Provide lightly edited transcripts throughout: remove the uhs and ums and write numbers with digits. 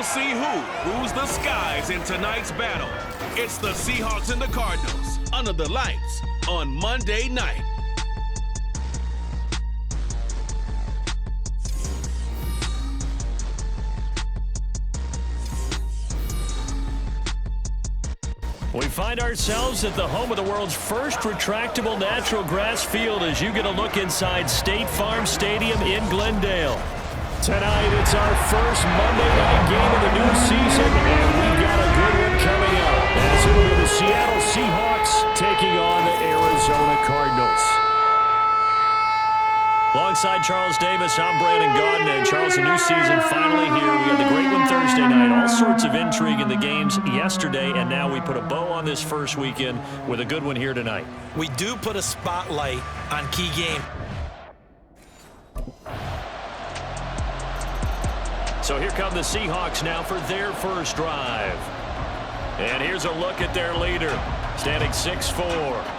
see who rules the skies in tonight's battle. It's the Seahawks and the Cardinals under the lights on Monday night. We find ourselves at the home of the world's first retractable natural grass field as you get a look inside State Farm Stadium in Glendale. Tonight, it's our first Monday night game of the new season, and we've got a good one coming up as it'll be the Seattle Seahawks taking on the Arizona Cardinals. Alongside Charles Davis, I'm Brandon Gaudin, and Charles, the new season finally here. We had the great one Thursday night, all sorts of intrigue in the games yesterday, and now we put a bow on this first weekend with a good one here tonight. We do put a spotlight on key game. So here come the Seahawks now for their first drive. And here's a look at their leader, standing 6'4".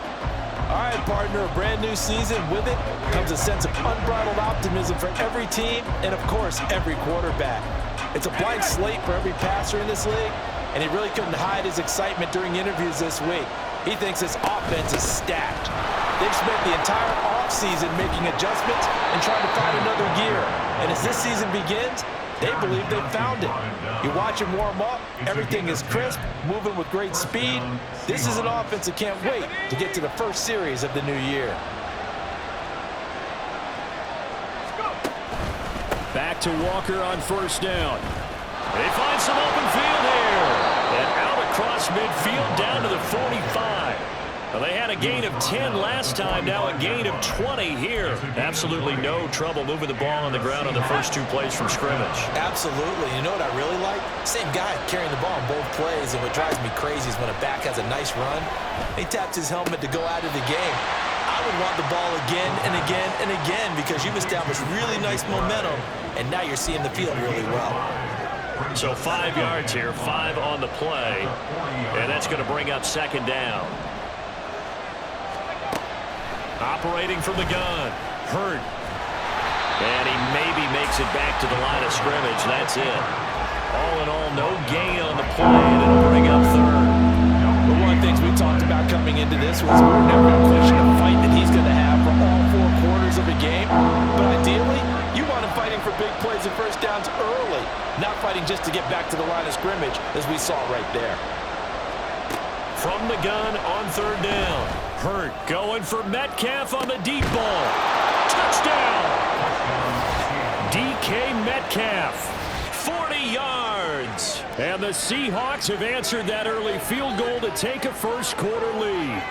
All right, partner, a brand new season. With it comes a sense of unbridled optimism for every team and, of course, every quarterback. It's a blank slate for every passer in this league, and he really couldn't hide his excitement during interviews this week. He thinks his offense is stacked. They've spent the entire offseason making adjustments and trying to find another gear. And as this season begins, they believe they've found it. You watch him warm up, everything is crisp, moving with great speed. This is an offense that can't wait to get to the first series of the new year. Back to Walker on first down. They find some open field here. And out across midfield down to the 45. Well, they had a gain of 10 last time, now a gain of 20 here. Absolutely no trouble moving the ball on the ground on the first two plays from scrimmage. Absolutely. You know what I really like? Same guy carrying the ball on both plays, and what drives me crazy is when a back has a nice run, he taps his helmet to go out of the game. I would want the ball again and again and again because you've established really nice momentum, and now you're seeing the field really well. So 5 yards here, 5 on the play, and that's going to bring up second down. Operating from the gun, Hurt. And he maybe makes it back to the line of scrimmage. That's it. All in all, no gain on the play, and it'll bring up third. Well, one of the things we talked about coming into this was we were never going to question a fight that he's going to have for all 4 quarters of a game. But ideally, you want him fighting for big plays and first downs early, not fighting just to get back to the line of scrimmage, as we saw right there. From the gun on third down. Hurt going for Metcalf on the deep ball. Touchdown! DK Metcalf, 40 yards. And the Seahawks have answered that early field goal to take a first quarter lead.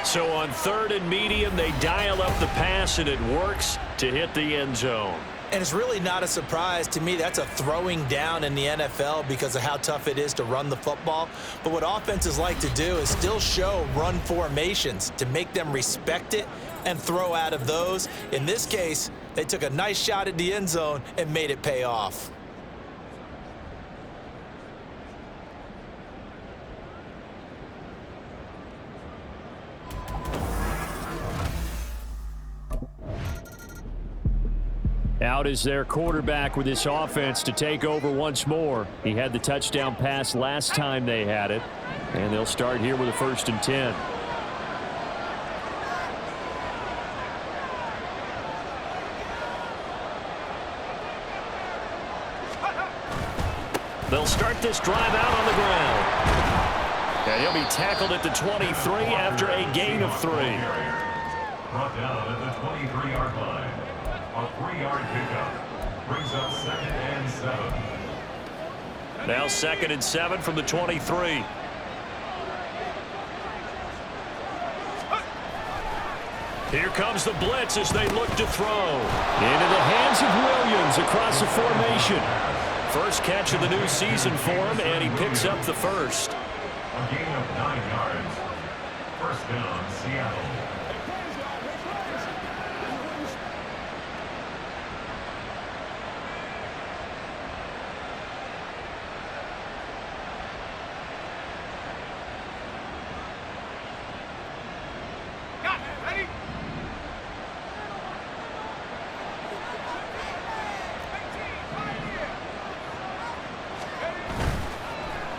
So on third and medium, they dial up the pass, and it works to hit the end zone. And it's really not a surprise to me. That's a throwing down in the NFL because of how tough it is to run the football. But what offenses like to do is still show run formations to make them respect it and throw out of those. In this case, they took a nice shot at the end zone and made it pay off. Out is their quarterback with this offense to take over once more. He had the touchdown pass last time they had it. And they'll start here with a 1st and 10. They'll start this drive out on the ground. And he'll be tackled at the 23 after a gain of 3. Brought down at the 23-yard line. A 3-yard pickup brings up 2nd and 7. Now 2nd and 7 from the 23. Here comes the blitz as they look to throw. Into the hands of Williams across the formation. First catch of the new season for him, and he picks up the first. A gain of 9 yards. First down, Seattle.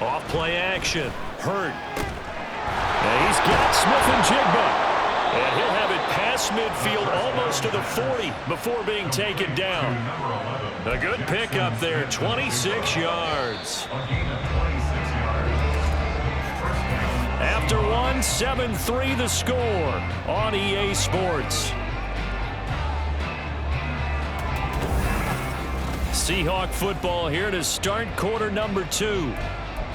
Off play action. Hurt. And he's got Smith-Njigba. And he'll have it past midfield almost to the 40 before being taken down. A good pickup there, 26 yards. After one, 7-3 the score on EA Sports. Seahawk football here to start quarter number 2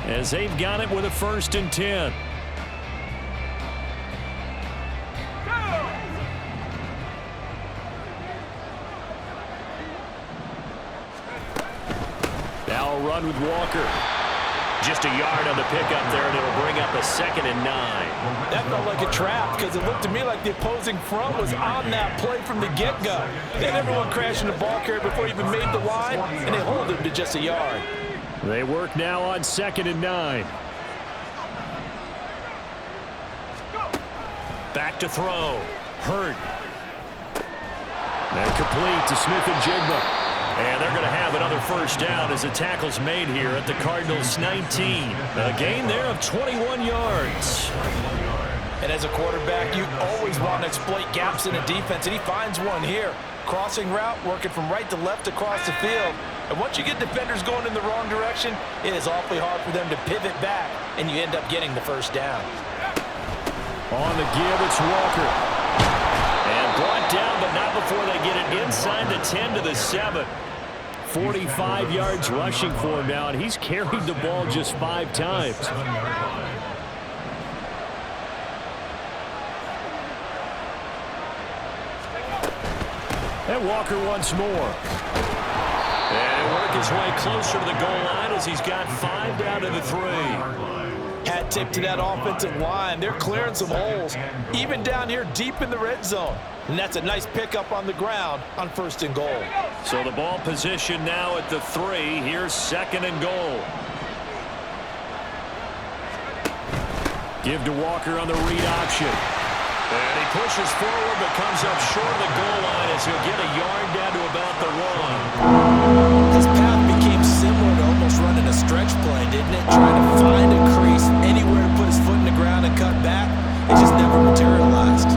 as they've got it with a 1st and 10. Now a run with Walker. Just a yard on the pickup there, and it'll bring up a 2nd and 9. That felt like a trap because it looked to me like the opposing front was on that play from the get-go. Then everyone crashing the ball carrier before he even made the line, and they hold him to just a yard. They work now on 2nd and 9. Back to throw. Hurt. And complete to Smith-Njigba. And they're going to have another 1st down as the tackle's made here at the Cardinals' 19. A gain there of 21 yards. And as a quarterback, you always want to exploit gaps in a defense, and he finds one here. Crossing route, working from right to left across the field. And once you get defenders going in the wrong direction, it is awfully hard for them to pivot back, and you end up getting the 1st down. On the give, it's Walker. And brought down, but not before they get it inside the 10 to the 7. 45 yards rushing for him now, and he's carried the ball just 5 times. And Walker once more. And work his way closer to the goal line as he's got 5 down to the 3. Hat tip to that offensive line. They're clearing some holes, even down here deep in the red zone. And that's a nice pickup on the ground on 1st and goal. So the ball position now at the 3. Here's 2nd and goal. Give to Walker on the read option. And he pushes forward but comes up short of the goal line as he'll get a yard down to about the 1. His path became similar to almost running a stretch play, didn't it? Trying to find a crease, anywhere to put his foot in the ground and cut back. It just never materialized.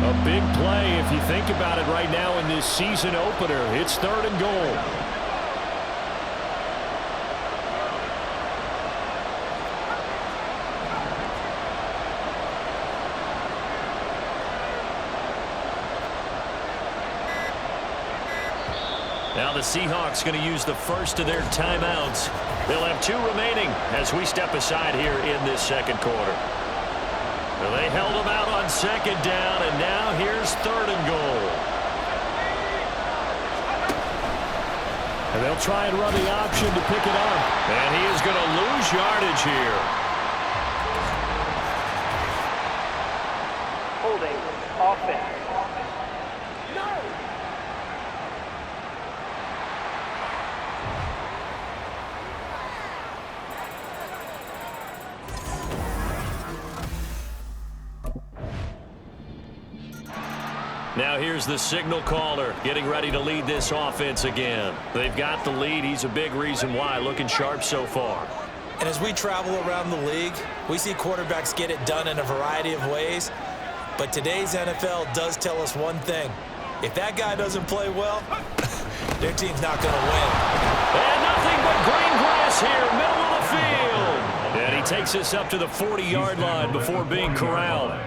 A big play if you think about it right now in this season opener. It's 3rd and goal. Now the Seahawks going to use the 1st of their timeouts. They'll have 2 remaining as we step aside here in this 2nd quarter. Well, they held them out on 2nd down, and now here's 3rd and goal. And they'll try and run the option to pick it up. And he is going to lose yardage here. Holding offense. Now here's the signal caller getting ready to lead this offense again. They've got the lead. He's a big reason why. Looking sharp so far. And as we travel around the league, we see quarterbacks get it done in a variety of ways. But today's NFL does tell us one thing. If that guy doesn't play well, their team's not going to win. And nothing but green grass here, middle of the field. And he takes us up to the 40-yard line before being corralled.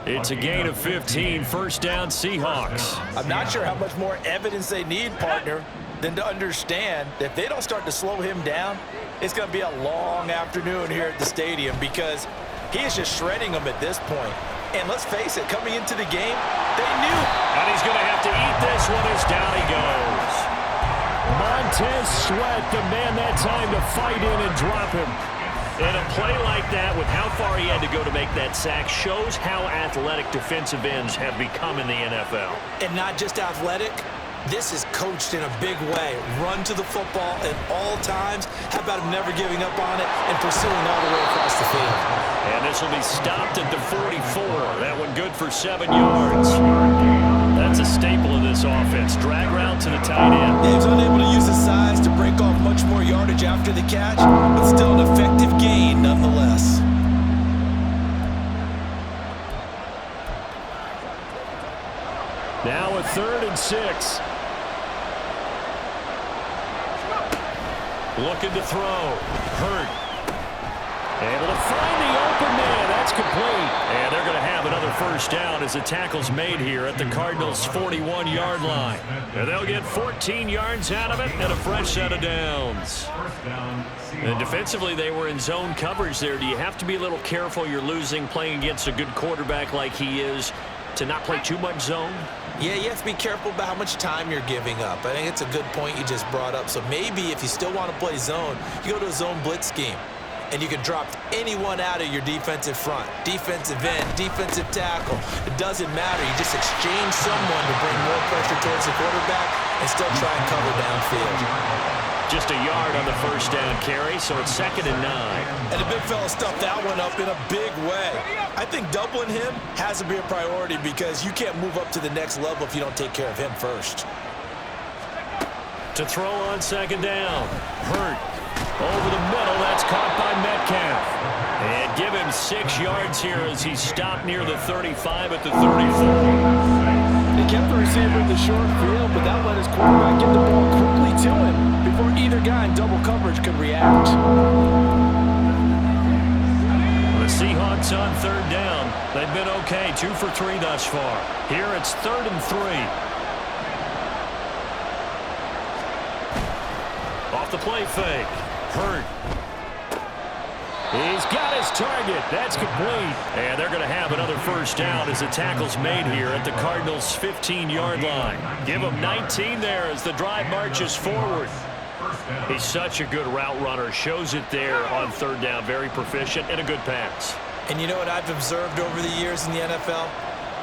It's a gain of 15, 1st down Seahawks. I'm not sure how much more evidence they need, partner, than to understand that if they don't start to slow him down, it's going to be a long afternoon here at the stadium because he is just shredding them at this point. And let's face it, coming into the game, they knew. And he's going to have to eat this one as down he goes. Montez Sweat, the man that time to fight in and drop him. And a play like that, with how far he had to go to make that sack, shows how athletic defensive ends have become in the NFL. And not just athletic, this is coached in a big way. Run to the football at all times. How about him never giving up on it and pursuing all the way across the field? And this will be stopped at the 44. That one good for 7 yards. That's a staple of this offense. Drag route to the tight end. Dave's unable to use his size to break off much more yardage yardage after the catch, but still an effective gain nonetheless. Now a 3rd and 6. Looking to throw. Hurt. Able to find the open man. That's complete. And they're going to have another first down as the tackle's made here at the Cardinals' 41-yard line. And they'll get 14 yards out of it and a fresh set of downs. And defensively, they were in zone coverage there. Do you have to be a little careful? You're losing playing against a good quarterback like he is to not play too much zone? Yeah, you have to be careful about how much time you're giving up. I think it's a good point you just brought up. So maybe if you still want to play zone, you go to a zone blitz scheme. And you can drop anyone out of your defensive front, defensive end, defensive tackle. It doesn't matter. You just exchange someone to bring more pressure towards the quarterback and still try and cover downfield. Just a yard on the first down carry, so it's 2nd and 9. And the big fella stuffed that one up in a big way. I think doubling him has to be a priority because you can't move up to the next level if you don't take care of him first. To throw on 2nd down. Hurt. Over the middle, that's caught by Metcalf. And give him 6 yards here as he's stopped near the 35 at the 34. They kept the receiver in the short field, but that let his quarterback get the ball quickly to him before either guy in double coverage could react. The Seahawks on 3rd down. They've been okay, 2 for 3 thus far. Here it's 3rd and 3. Off the play fake. Hurt. He's got his target. That's complete. And they're going to have another first down as the tackle's made here at the Cardinals' 15-yard line. Give him 19 there as the drive marches forward. He's such a good route runner. Shows it there on 3rd down. Very proficient and a good pass. And you know what I've observed over the years in the NFL?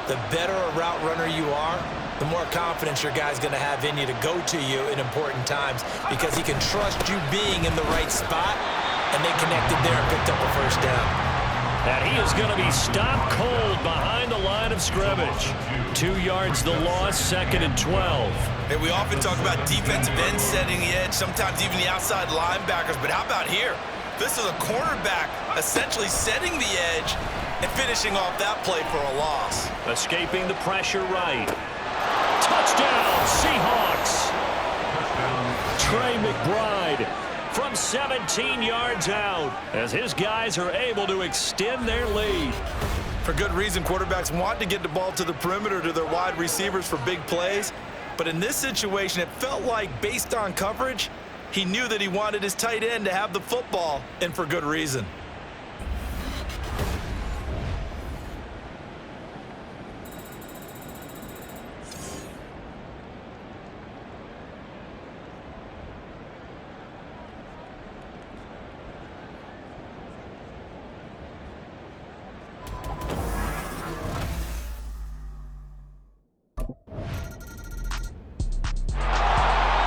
The better a route runner you are, the more confidence your guy's going to have in you to go to you in important times because he can trust you being in the right spot, and they connected there and picked up a first down. And he is going to be stopped cold behind the line of scrimmage. 2 yards the loss, 2nd and 12. And we often talk about defensive ends setting the edge, sometimes even the outside linebackers, but how about here? This is a cornerback essentially setting the edge and finishing off that play for a loss. Escaping the pressure right. Touchdown, Seahawks. Trey McBride from 17 yards out as his guys are able to extend their lead. For good reason, quarterbacks want to get the ball to the perimeter to their wide receivers for big plays. But in this situation, it felt like based on coverage, he knew that he wanted his tight end to have the football, and for good reason.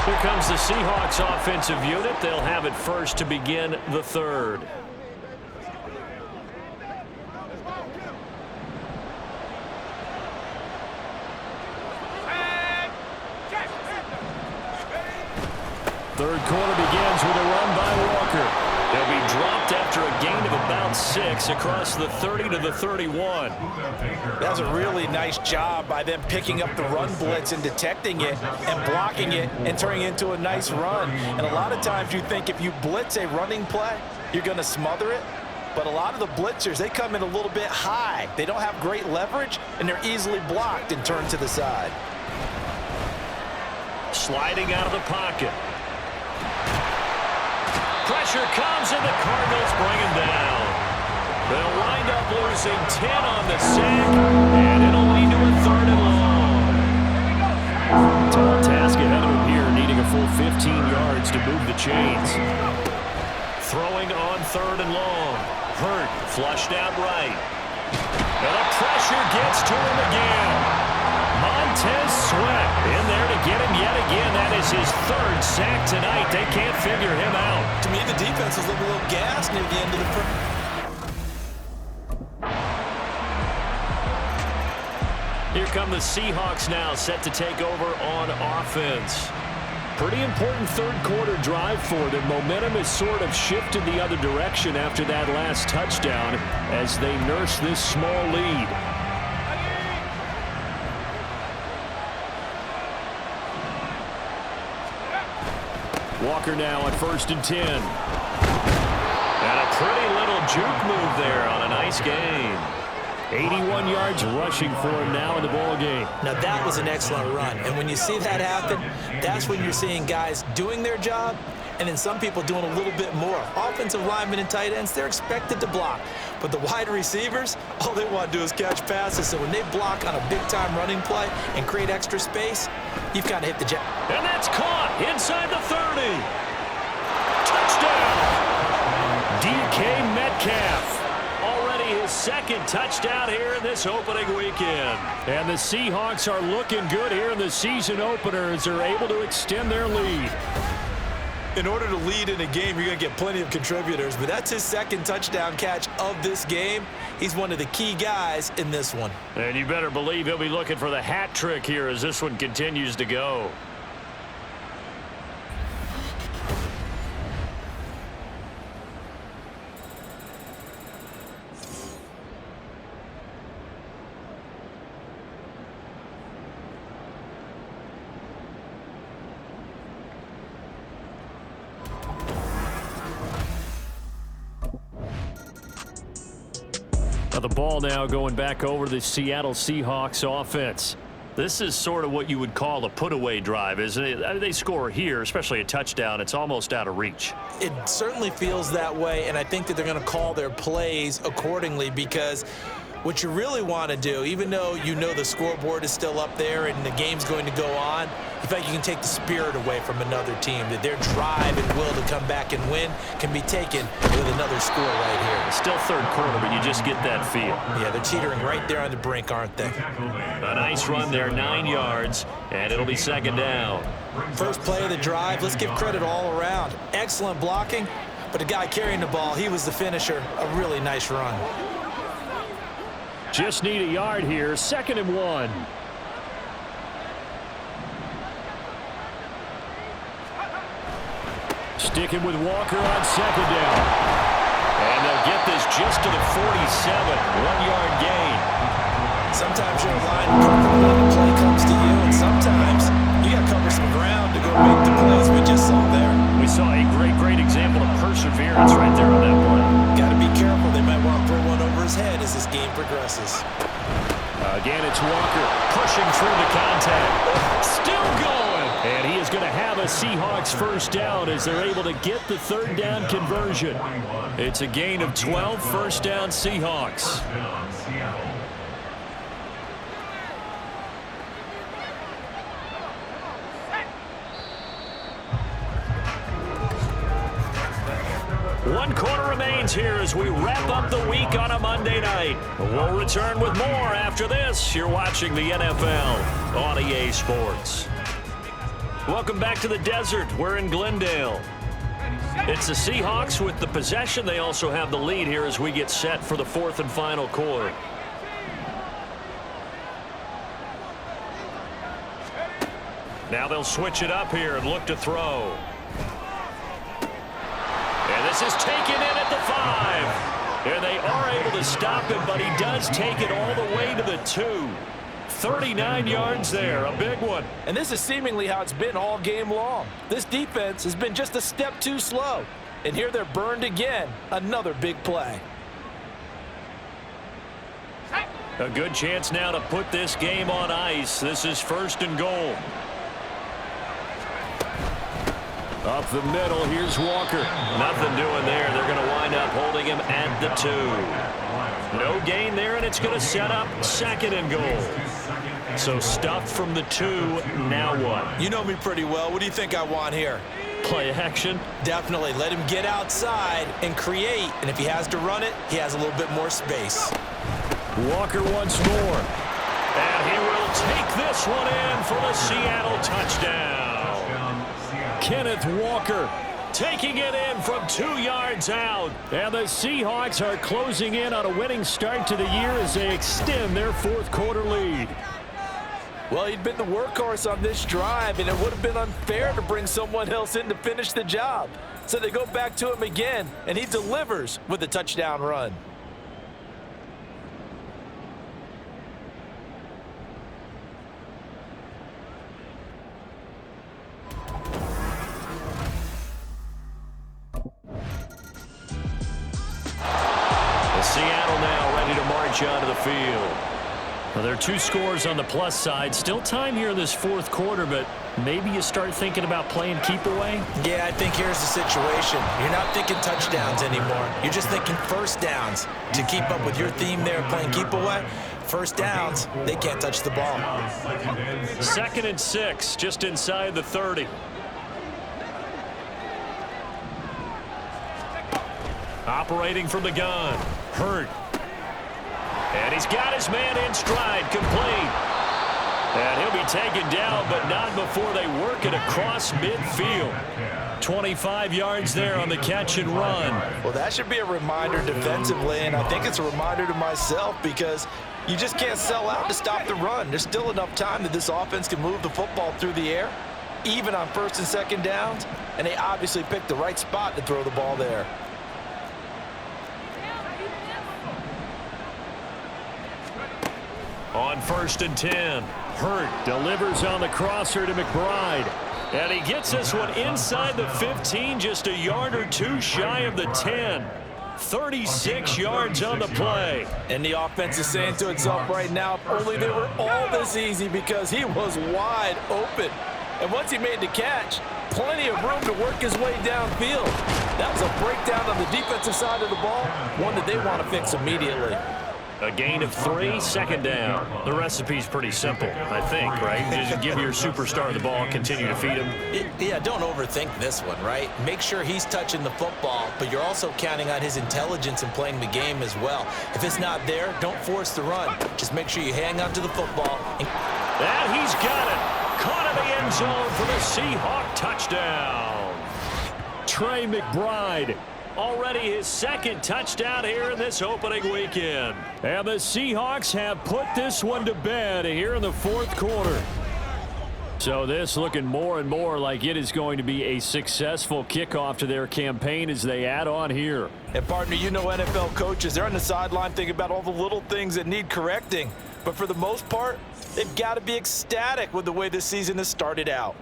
Here comes the Seahawks offensive unit. They'll have it first to begin the 3rd. Third quarter begins with a run by Walker. They'll be dropped after a gain of about 6 across the 30 to the 31. That was a really nice job by them picking up the run blitz and detecting it and blocking it and turning it into a nice run. And a lot of times you think if you blitz a running play, you're going to smother it. But a lot of the blitzers, they come in a little bit high. They don't have great leverage, and they're easily blocked and turned to the side. Sliding out of the pocket. Pressure comes, and the Cardinals bring him down. They'll wind up losing 10 on the sack, and it'll lead to a 3rd and long. Tall task ahead of him here, needing a full 15 yards to move the chains. Throwing on 3rd and long. Hurt, flushed out right. And the pressure gets to him again. Montez Sweat in there to get him yet again. That is his 3rd sack tonight. They can't figure him out. To me, the defense was looking a little gassed near the end of the first. Here come the Seahawks now, set to take over on offense. Pretty important third-quarter drive for them. Momentum has sort of shifted the other direction after that last touchdown as they nurse this small lead. Walker now at 1st and 10. And a pretty little juke move there on a nice gain. 81 yards rushing for him now in the ball game. Now that was an excellent run, and when you see that happen, that's when you're seeing guys doing their job and then some people doing a little bit more. Offensive linemen and tight ends, they're expected to block, but the wide receivers, all they want to do is catch passes. So when they block on a big-time running play and create extra space, you've got to hit the jack. And that's caught inside the 30. Touchdown! DK Metcalf. Already his second touchdown here in this opening weekend. And the Seahawks are looking good here in the season opener as they're able to extend their lead. In order to lead in a game, you're going to get plenty of contributors, but that's his second touchdown catch of this game. He's one of the key guys in this one. And you better believe he'll be looking for the hat trick here as this one continues to go. The ball now going back over to the Seattle Seahawks offense. This is sort of what you would call a put-away drive, isn't it? I mean, they score here, especially a touchdown. It's almost out of reach. It certainly feels that way, and I think that they're going to call their plays accordingly because what you really want to do, even though you know the scoreboard is still up there and the game's going to go on, you feel like you can take the spirit away from another team, that their drive and will to come back and win can be taken with another score right here. It's still third quarter, but you just get that feel. Yeah, they're teetering right there on the brink, aren't they? A nice run there, 9 yards, and it'll be second down. First play of the drive, let's give credit all around. Excellent blocking, but the guy carrying the ball, he was the finisher. A really nice run. Just need a yard here, 2nd and 1. Sticking with Walker on 2nd down. And they'll get this just to the 47, 1-yard gain. Sometimes you're aligned perfectly when the play comes to you, and sometimes you got to cover some ground to go make the plays we just saw there. We saw a great example of perseverance right there on that play. Got to be careful. They might want to throw one over his head as this game progresses. Again, it's Walker pushing through the contact. Still going. And he is going to have a Seahawks first down as they're able to get the third down conversion. It's a gain of 12, first down Seahawks. One quarter remains here as we wrap up the week on a Monday night. We'll return with more after this. You're watching the NFL on EA Sports. Welcome back to the desert. We're in Glendale. It's the Seahawks with the possession. They also have the lead here as we get set for the 4th and final quarter. Now they'll switch it up here and look to throw. And this is taken in at the 5. And they are able to stop him, but he does take it all the way to the 2. 39 yards there, a big one. And this is seemingly how it's been all game long. This defense has been just a step too slow. And here they're burned again. Another big play. A good chance now to put this game on ice. This is 1st and goal. Up the middle, here's Walker. Nothing doing there. They're going to wind up holding him at the 2. No gain there, and it's going to set up 2nd and goal. So stuffed from the 2, now what? You know me pretty well. What do you think I want here? Play action? Definitely. Let him get outside and create. And if he has to run it, he has a little bit more space. Walker once more. And he will take this one in for the Seattle touchdown. Kenneth Walker taking it in from 2 yards out. And the Seahawks are closing in on a winning start to the year as they extend their 4th quarter lead. Well, he'd been the workhorse on this drive, and it would have been unfair to bring someone else in to finish the job. So they go back to him again, and he delivers with a touchdown run. Seattle now ready to march onto the field. Well, there are 2 scores on the plus side. Still time here in this fourth quarter, but maybe you start thinking about playing keep away? Yeah, I think here's the situation. You're not thinking touchdowns anymore. You're just thinking first downs. To keep up with your theme there, playing keep away, first downs, they can't touch the ball. 2nd and 6, just inside the 30. Operating from the gun, Hurt. And he's got his man in stride, complete. And he'll be taken down, but not before they work it across midfield. 25 yards there on the catch and run. Well, that should be a reminder defensively, and I think it's a reminder to myself because you just can't sell out to stop the run. There's still enough time that this offense can move the football through the air, even on 1st and 2nd downs, and they obviously picked the right spot to throw the ball there. On 1st and 10, Hurt delivers on the crosser to McBride. And he gets this one inside the 15, just a yard or 2 shy of the 10. 36 yards on the play. And the offense is saying to itself right now, if only they were all this easy, because he was wide open. And once he made the catch, plenty of room to work his way downfield. That was a breakdown on the defensive side of the ball, one that they want to fix immediately. A gain of 3, 2nd down. The recipe's pretty simple, I think, right? Just give your superstar the ball, continue to feed him. Yeah, don't overthink this one, right? Make sure he's touching the football, but you're also counting on his intelligence in playing the game as well. If it's not there, don't force the run. Just make sure you hang on to the football. And he's got it. Caught in the end zone for the Seahawk touchdown. Trey McBride. Already his 2nd touchdown here in this opening weekend. And the Seahawks have put this one to bed here in the 4th quarter. So this looking more and more like it is going to be a successful kickoff to their campaign as they add on here. And partner, you know NFL coaches, they're on the sideline thinking about all the little things that need correcting. But for the most part, they've got to be ecstatic with the way this season has started out.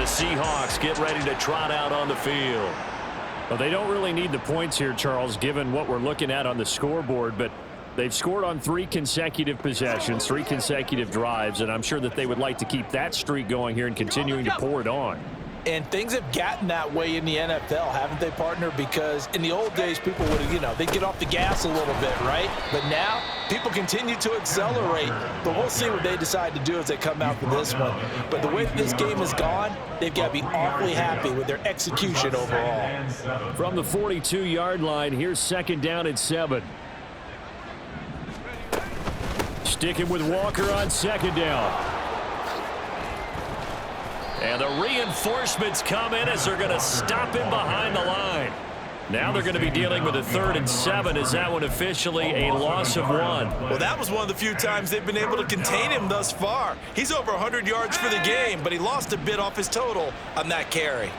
Seahawks get ready to trot out on the field. Well, they don't really need the points here, Charles, given what we're looking at on the scoreboard, but they've scored on 3 consecutive possessions, 3 consecutive drives, and I'm sure that they would like to keep that streak going here and continuing to pour it on. And things have gotten that way in the NFL, haven't they, partner? Because in the old days, people would, they'd get off the gas a little bit, right? But now, people continue to accelerate. But we'll see what they decide to do as they come out for this one. But the way that this game has gone, they've got to be awfully happy with their execution overall. From the 42-yard line, here's 2nd down and 7. Sticking with Walker on 2nd down. And the reinforcements come in as they're going to stop him behind the line. Now they're going to be dealing with a 3rd and 7. Is that one officially a loss of 1? Well, that was one of the few times they've been able to contain him thus far. He's over 100 yards for the game, but he lost a bit off his total on that carry.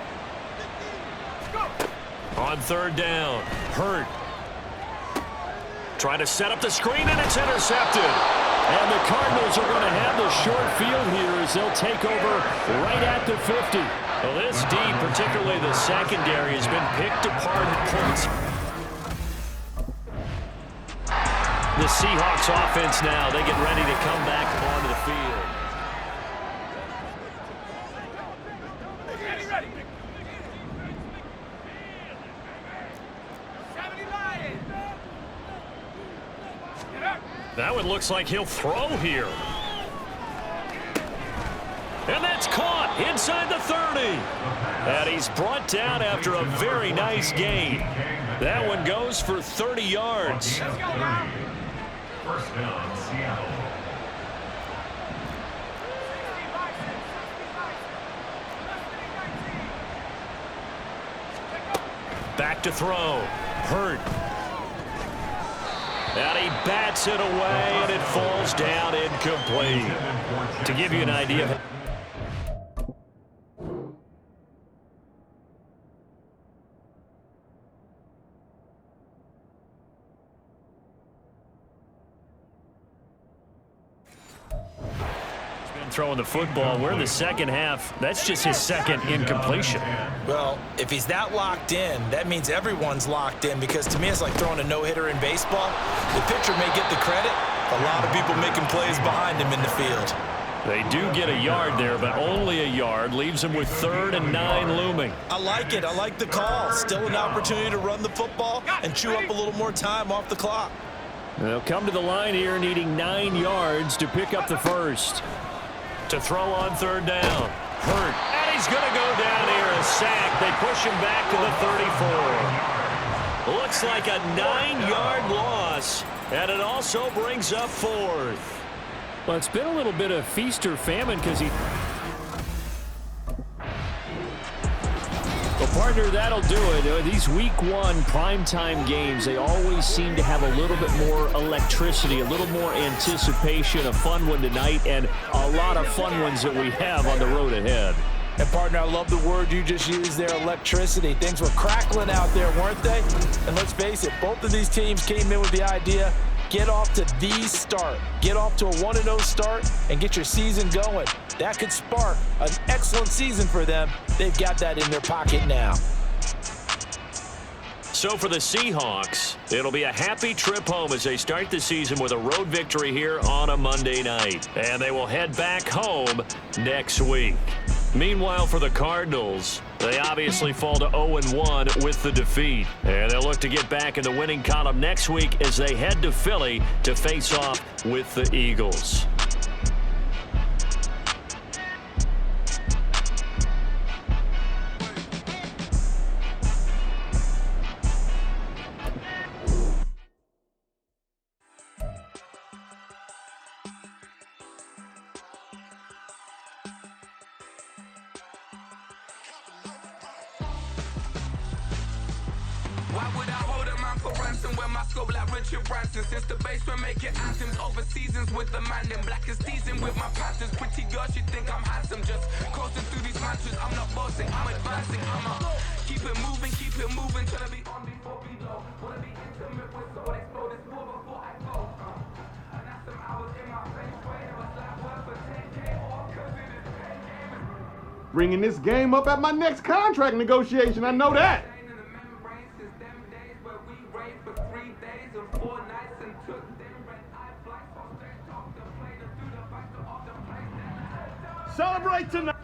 On 3rd down, Hurt. Trying to set up the screen, and it's intercepted. And the Cardinals are going to have the short field here as they'll take over right at the 50. Well, this D, particularly the secondary, has been picked apart at points. The Seahawks offense now, they get ready to come back onto the field. That one looks like he'll throw here. And that's caught inside the 30. And he's brought down after a very nice gain. That one goes for 30 yards. First down, Seattle. Back to throw. Hurt. And he bats it away, and it falls down incomplete. To give you an idea. Throwing the football. We're in the second half. That's just his second incompletion. Well, if he's that locked in, that means everyone's locked in, because to me it's like throwing a no-hitter in baseball. The pitcher may get the credit. A lot of people making plays behind him in the field. They do get a yard there, but only a yard. Leaves him with 3rd and 9 looming. I like it. I like the call. Still an opportunity to run the football and chew up a little more time off the clock. They'll come to the line here needing 9 yards to pick up the first. To throw on 3rd down. Hurt. And he's going to go down here. A sack. They push him back to the 34. Looks like a 9-yard loss. And it also brings up 4th. Well, it's been a little bit of feast or famine because he... Well, partner, that'll do it. These Week 1 primetime games, they always seem to have a little bit more electricity, a little more anticipation. A fun one tonight, and a lot of fun ones that we have on the road ahead. And, partner, I love the word you just used there, electricity. Things were crackling out there, weren't they? And let's face it, both of these teams came in with the idea, get off to the start. Get off to a 1-0 start and get your season going. That could spark an excellent season for them. They've got that in their pocket now. So for the Seahawks, it'll be a happy trip home as they start the season with a road victory here on a Monday night. And they will head back home next week. Meanwhile, for the Cardinals, they obviously fall to 0-1 with the defeat. And they'll look to get back in the winning column next week as they head to Philly to face off with the Eagles. Why would I hold a man for ransom when my scope like Richard Branson? Since the basement making anthems over seasons with the man in black is teasing with my panthers. Pretty girl, she think I'm handsome. Just coasting through these mantras. I'm not bossing, I'm advancing. I'ma keep it moving till I be on before below. Wanna be intimate with so explode this war before I go. And that's some hours in my face. Wait, it was like work for 10K or cause it is 10K. Bringing this game up at my next contract negotiation, I know that. Celebrate tonight.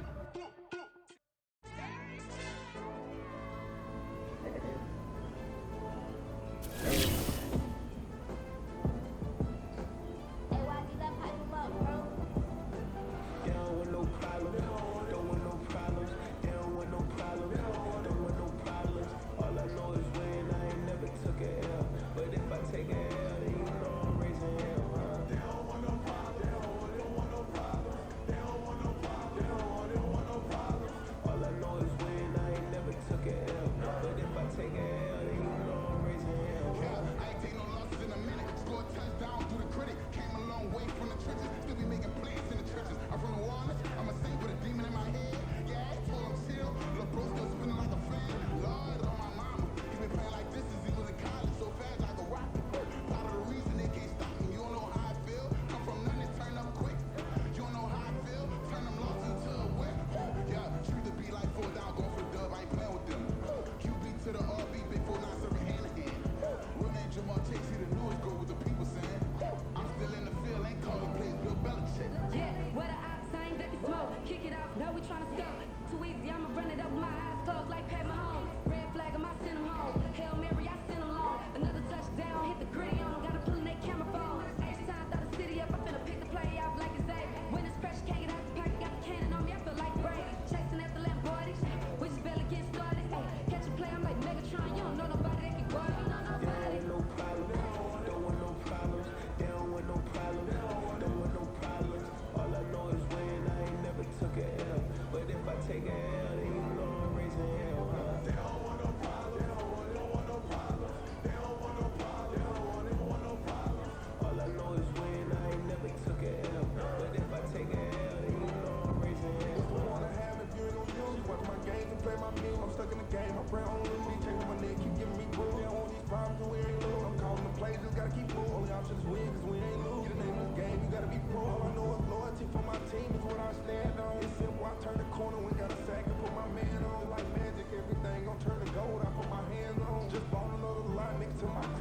turn to gold. I put my hands on. Just bought another line next to my